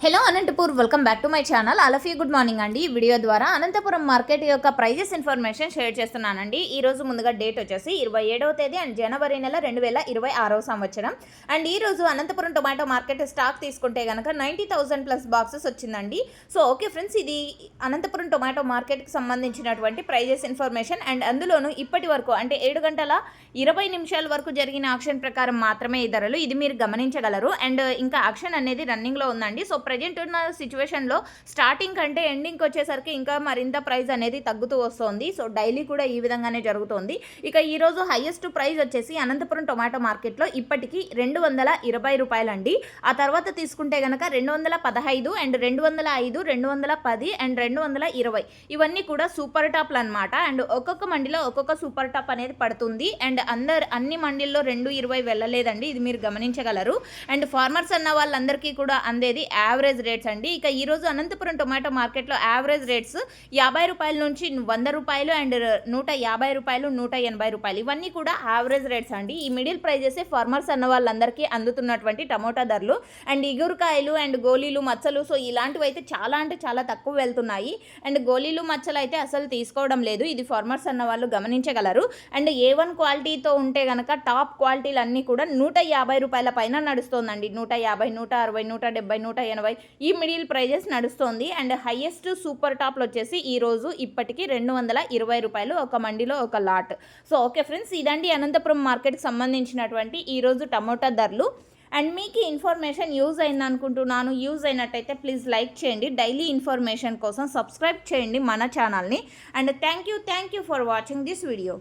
Hello Anantapur, welcome back to my channel. All good morning అండి. ఈ video ద్వారా Anantapuram market యొక్క ప్రైజెస్ ఇన్ఫర్మేషన్ షేర్ చేస్తున్నానండి. ఈ రోజు ముందుగా డేట్ వచ్చేసి 27వ తేదీ అండ్ జనవరి నెల 2026వ సంవత్సరం. అండ్ ఈ రోజు అనంతపురం టొమాటో మార్కెట్ స్టాక్ తీసుకుంటే కనుక 90,000 ప్లస్ బాక్సెస్ వచ్చిందండి. సో ఓకే ఫ్రెండ్స్, ఇది అనంతపురం టొమాటో మార్కెట్కి సంబంధించినటువంటి ప్రైజెస్ ఇన్ఫర్మేషన్. అండ్ అందులోనూ ఇప్పటి వరకు అంటే 7:20 వరకు జరిగిన ఆక్షన్ ప్రకారం మాత్రమే ఈ ధరలు, ఇది మీరు గమనించగలరు. అండ్ ఇంకా ఆక్షన్ అనేది రన్నింగ్లో ఉందండి. సో ప్రజెంట్ ఉన్న సిచ్యువేషన్లో స్టార్టింగ్ కంటే ఎండింగ్కి వచ్చేసరికి ఇంకా మరింత ప్రైస్ అనేది తగ్గుతూ వస్తుంది. సో డైలీ కూడా ఈ విధంగానే జరుగుతుంది. ఇక ఈరోజు హైయెస్ట్ ప్రైస్ వచ్చేసి అనంతపురం టొమాటో మార్కెట్లో ఇప్పటికీ 220 రూపాయలండి. ఆ తర్వాత తీసుకుంటే కనుక 215 అండ్ 205, 210 అండ్ 220 ఇవన్నీ కూడా సూపర్ టాప్లు అనమాట. అండ్ ఒక్కొక్క మండిలో ఒక్కొక్క సూపర్ టాప్ అనేది పడుతుంది. అండ్ అన్ని మండీల్లో 220 వెళ్ళలేదండి, ఇది మీరు గమనించగలరు. అండ్ ఫార్మర్స్ అన్న వాళ్ళందరికీ కూడా అందేది యావరేజ్ రేట్స్ అండి. ఇక ఈరోజు అనంతపురం టొమాటో మార్కెట్లో యావరేజ్ రేట్స్ 50 రూపాయల నుంచి 100 రూపాయలు అండ్ 150 రూపాయలు, 180 రూపాయలు ఇవన్నీ కూడా యావరేజ్ రేట్స్ అండి. ఈ మిడిల్ ప్రైజెస్ ఫార్మర్స్ అన్న వాళ్ళందరికీ అందుతున్నటువంటి టమోటా ధరలు. అండ్ ఇగురుకాయలు అండ్ గోళీలు, మచ్చలు, సో ఇలాంటివి అయితే చాలా అంటే చాలా తక్కువ వెళ్తున్నాయి. అండ్ గోళీలు, మచ్చలు అయితే అసలు తీసుకోవడం లేదు, ఇది ఫార్మర్స్ అన్న వాళ్ళు గమనించగలరు. అండ్ A1 క్వాలిటీతో ఉంటే కనుక టాప్ క్వాలిటీలు అన్నీ కూడా 150 రూపాయల పైన నడుస్తుందండి. 150, 160, 170, 180 ఈ మిడిల్ ప్రైజెస్ నడుస్తుంది. అండ్ హైయెస్ట్ సూపర్ టాప్లు వచ్చేసి ఈరోజు ఇప్పటికీ 220 రూపాయలు ఒక మండిలో ఒక లాట్. సో ఓకే ఫ్రెండ్స్, ఇదండి అనంతపురం మార్కెట్కి సంబంధించినటువంటి ఈరోజు టమోటా ధరలు. అండ్ మీకు ఈ ఇన్ఫర్మేషన్ యూజ్ అయింది అనుకుంటున్నాను. యూజ్ అయినట్టయితే ప్లీజ్ లైక్ చేయండి. డైలీ ఇన్ఫర్మేషన్ కోసం సబ్స్క్రైబ్ చేయండి మన ఛానల్ని. And thank you for watching this video.